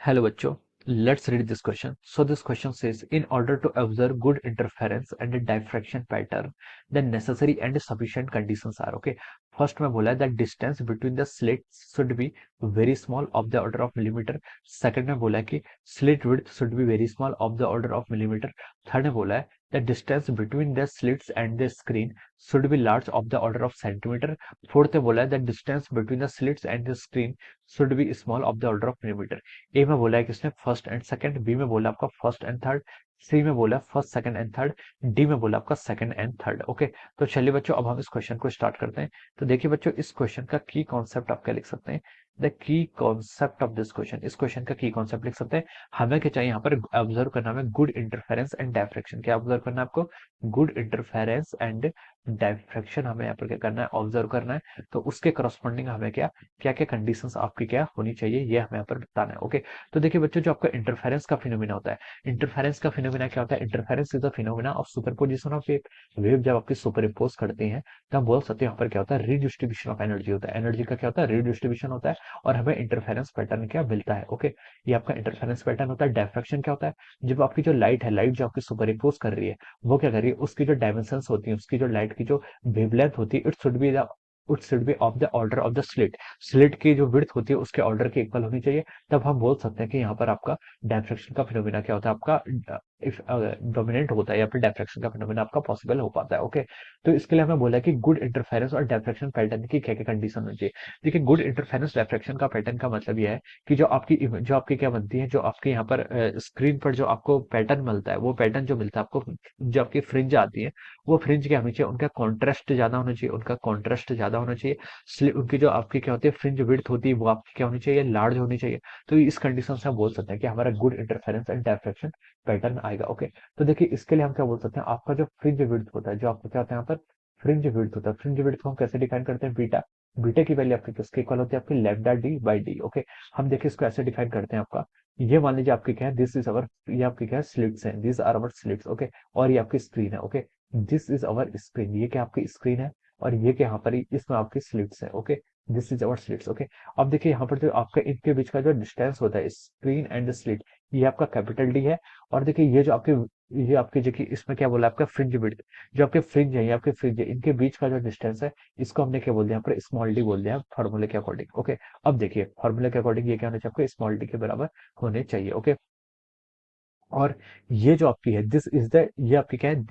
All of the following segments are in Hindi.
Hello बच्चों, let's read this question. So this question says, in order to observe good interference and a diffraction pattern, the necessary and sufficient conditions are okay. First में बोला है that distance between the slits should be very small of the order of millimeter. Second में बोला है कि slit width should be very small of the order of millimeter. Third में बोला है the distance between the slits and the screen should be large of the order of centimeter. Fourth में बोला है the distance between the slits and the screen should be small of the order of millimeter. ए में बोला है किसने फर्स्ट एंड सेकंड, बी में बोला आपका फर्स्ट एंड थर्ड, सी में बोला first second and third, D में बोला आपका सेकंड एंड थर्ड। ओके, तो चलिए बच्चों अब हम इस क्वेश्चन को स्टार्ट करते हैं। तो देखिए बच्चों, इस क्वेश्चन का की कॉन्सेप्ट आप क्या लिख सकते हैं? The key concept of this question, इस क्वेश्चन का की कॉन्सेप्ट लिख सकते हैं। हमें क्या चाहिए यहाँ पर? ऑब्जर्व करना है गुड इंटरफेरेंस एंड डायफ्रैक्शन। क्या ऑब्जर्व करना है आपको? गुड इंटरफेरेंस एंड डायफ्रैक्शन हमें यहाँ पर क्या करना है? ऑब्जर्व करना है। तो उसके करस्पॉन्डिंग हमें क्या क्या क्या कंडीशंस आपकी क्या होनी चाहिए, ये हमें यहाँ पर बताना है। ओके, तो देखिए बच्चों, जो आपका इंटरफेरेंस का फिनोमिना होता है, इंटरफेरेंस का फिनोमिना क्या होता है? Interference is the phenomena of superposition of wave. Wave जब आपकी सुपर इम्पोज करते हैं तो हम बोल सकते हैं यहाँ पर क्या होता है? रीडिस्ट्रीब्यूशन ऑफ एनर्जी होता है। एनर्जी का क्या होता है? रीडिस्ट्रीब्यूशन होता है और हमें इंटरफेरेंस पैटर्न क्या मिलता है। ओके, ये आपका इंटरफेरेंस पैटर्न होता है। डिफ्रैक्शन क्या होता है? जब आपकी जो लाइट है, लाइट जो आपकी सुपर इम्पोज कर रही है, वो क्या कर रही है? उसकी जो डायमेंशन होती है, उसकी जो लाइट की जो वेवलेंथ होती है, it should be of the order of the slit. Slit की जो विड्थ होती है उसके ऑर्डर के इक्वल होनी चाहिए। तब हम बोल सकते हैं कि यहाँ पर आपका डायफ्रैक्शन का फिनोमिना क्या होता है? आपका डोमिनेंट होता है या फिर डायफ्रैक्शन का फिनोमिना आपका पॉसिबल हो पाता है। ओके, तो इसके लिए हमें बोला है कि गुड इंटरफेरेंस और डायफ्रैक्शन पैटर्न की क्या क्या कंडीशन होनी चाहिए। देखिए, गुड इंटरफेरेंस डायफ्रैक्शन का पैटर्न का मतलब यह है कि जो आपकी क्या बनती है, जो आपके यहाँ पर स्क्रीन पर जो आपको पैटर्न मिलता है, वो पैटर्न जो मिलता है आपको, जो आपकी फ्रिंज आती है, वो फ्रिंज क्या होनी चाहिए? उनका कॉन्ट्रास्ट ज्यादा होना चाहिए, उनका कॉन्ट्रास्ट ज्यादा होना चाहिए। उनकी जो आपकी क्या होती है फ्रिंज विड्थ होती है, वो आपकी क्या होनी चाहिए? लार्ज होनी चाहिए। तो इस कंडीशन से हम बोल सकते हैं कि हमारा good interference and diffraction pattern आएगा। ओके, तो देखिए इसके लिए हम क्या बोल सकते हैं? आपका जो फ्रिंज विड्थ होता है, जो आपका क्या होता है यहाँ पर? फ्रिंज विड्थ होता है। फ्रिंज विड्थ को हम कैसे डिफाइन करते हैं? बीटा। बीटा की वैल्यू आपकी किसके इक्वल होती है? आपकी lambda D by D. Okay, हम देखिए इसको ऐसे डिफाइन करते हैं आपका, ये मान लीजिए आपकी क्या है? दिस इज अवर, ये आपकी क्या है? स्लिट्स है, this are our slits. Okay, और ये आपकी स्क्रीन है। Okay, this is our screen, ये क्या आपकी स्क्रीन है, और ये क्या यहाँ पर इसमें आपकी स्लिट्स है। Okay, this is our slits. Okay, अब देखिए यहाँ पर जो आपका इनके बीच का जो डिस्टेंस होता है, स्क्रीन एंड स्लिट, ये आपका कैपिटल डी है। और देखिए ये आपके जो कि इसमें क्या बोला आपका? Fringe width. जो आपके फ्रिंज है, ये आपके फ्रिंज है, इनके बीच का जो डिस्टेंस है, इसको हमने क्या बोल दिया? यहाँ पर स्मॉल डी बोल दिया फॉर्मूले के अकॉर्डिंग। ओके, अब देखिए फॉर्मूले के अकॉर्डिंग ये क्या होना चाहिए? आपको स्मॉल डी के बराबर होने चाहिए। ओके, और ये जो आपकी है, दिस इज द, ये आपकी क्या है?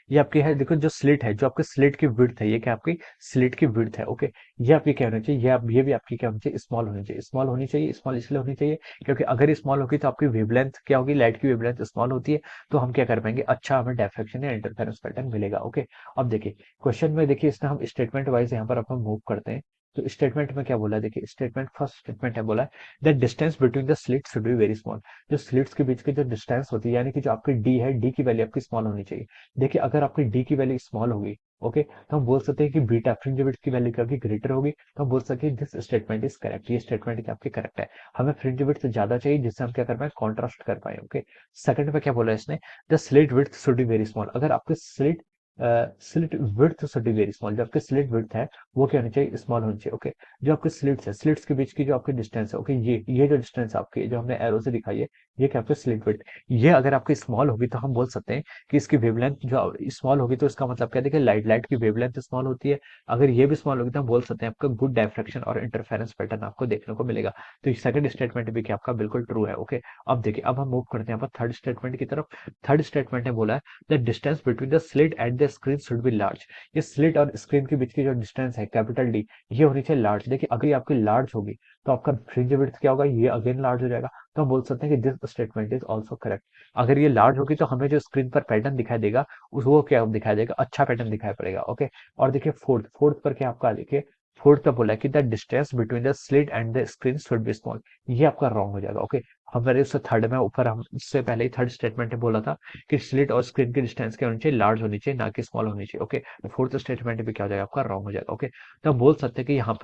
ये आपकी है देखो, जो स्लिट है, जो आपके स्लिट की विड्थ है, ये क्या आपकी स्लिट की विड्थ है। ओके, ये आपकी क्या होनी चाहिए? ये भी आपकी क्या होनी चाहिए? स्मॉल होनी चाहिए। स्मॉल होनी चाहिए, स्मॉल इसलिए होनी चाहिए क्योंकि अगर स्मॉल होगी तो आपकी वेवलेंथ क्या होगी? लाइट की वेवलेंथ स्मॉल होती है, तो हम क्या कर पाएंगे? अच्छा, हमें डायफ्रैक्शन या इंटरफेरेंस पैटर्न मिलेगा। ओके, अब देखिए क्वेश्चन में, देखिए इसमें हम स्टेटमेंट वाइज यहाँ पर अपन मूव करते हैं। तो स्टेटमेंट में क्या बोला है? देखिए स्टेटमेंट, फर्स्ट स्टेटमेंट है, बोला है the distance between the slit should be very small. जो स्लिट्स के बीच की जो डिस्टेंस होती है, यानी कि जो आपकी डी है, डी की वैल्यू आपकी स्मॉल होनी चाहिए। देखिए अगर आपकी डी की वैल्यू स्मॉल होगी, ओके, तो हम बोल सकते हैं कि बीटा फ्रिंज विड्थ की वैल्यू क्या होगी? ग्रेटर होगी। तो हम बोल सकते हैं दिस स्टेटमेंट इज करेक्ट, ये स्टेटमेंट आपकी करेक्ट है। हमें फ्रिंज विड्थ ज्यादा चाहिए जिससे हम क्या कर पाए? कॉन्ट्रास्ट कर पाए। ओके, सेकंड में क्या बोला है इसने? The slit width should be very small. अगर आपके slit width should be very small, जो आपके स्लिट विड्थ है वो क्या होनी चाहिए? स्मॉल होनी चाहिए। ओके, जो आपके स्लिट्स है, स्लिट्स के बीच की जो आपकी डिस्टेंस है, ओके, ये जो डिस्टेंस आपकी जो हमने एरो से दिखाई है, ये क्या आपके स्लिट विड्थ, ये अगर आपकी स्मॉल होगी तो हम बोल सकते हैं कि इसकी वेवलेंथ जो स्मॉल होगी, तो इसका मतलब क्या? देखिए लाइट की वेवलेंथ स्मॉल होती है। अगर ये भी स्मॉल होगी तो हम बोल सकते हैं आपका गुड डायफ्रैक्शन और इंटरफेरेंस पैटर्न आपको देखने को मिलेगा। तो सेकंड स्टेटमेंट भी क्या आपका बिल्कुल ट्रू है। ओके, अब देखिए अब हम मूव करते हैं थर्ड स्टेटमेंट की तरफ। थर्ड स्टेटमेंट ने बोला है the distance between the slit and the screen should be large. ये स्लिट और स्क्रीन के बीच की जो डिस्टेंस है, कैपिटल डी, ये होनी चाहिए लार्ज। देखिए अगर ये आपकी लार्ज होगी तो आपका फ्रिंज विड्थ क्या होगा? ये अगेन लार्ज हो जाएगा। तो हम बोल सकते हैं कि this statement is also correct. अगर ये लार्ज होगी तो हमें जो स्क्रीन पर पैटर्न दिखाई देगा, उस वो क्या दिखाई देगा? अच्छा पैटर्न दिखाई पड़ेगा। ओके, और देखिए फोर्थ पर क्या आपका? देखिए फोर्थ का बोला है कि the distance between the slit and the screen should be small. ये आपका रॉन्ग हो जाएगा। ओके, हमारे उससे थर्ड में ऊपर हम इससे पहले ही थर्ड स्टेटमेंट में बोला था कि स्लिट और स्क्रीन की डिस्टेंस क्या होनी चाहिए? लार्ज होनी चाहिए, ना कि स्मॉल होनी चाहिए। ओके, फोर्थ स्टेटमेंट भी क्या हो जाएगा? आपका रॉन्ग हो जाएगा। ओके, तो हम बोल सकते हैं कि यहाँ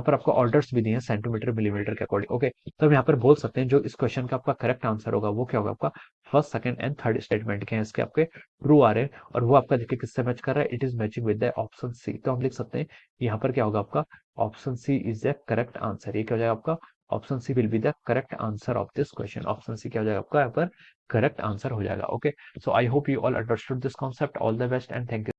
पर आपको ऑर्डर्स भी दिए हैं सेंटीमीटर मिलीमीटर के अकॉर्डिंग। ओके, तो हम यहाँ पर बोल सकते हैं जो इस क्वेश्चन का आपका करेक्ट आंसर होगा वो क्या होगा? आपका first second and third statement के हैं, इसके आपके ट्रू आ रहे हैं, और वो आपका देखिए किससे मैच कर रहा है? It is matching with the option C. तो हम लिख सकते हैं यहाँ पर क्या होगा? आपका option C is the correct answer. ये क्या हो जाएगा? आपका option C will be the correct answer of this question. Option C क्या हो जाएगा आपका यहाँ पर करेक्ट आंसर हो जाएगा। Okay, so I hope you all understood this concept. All the best and thank you.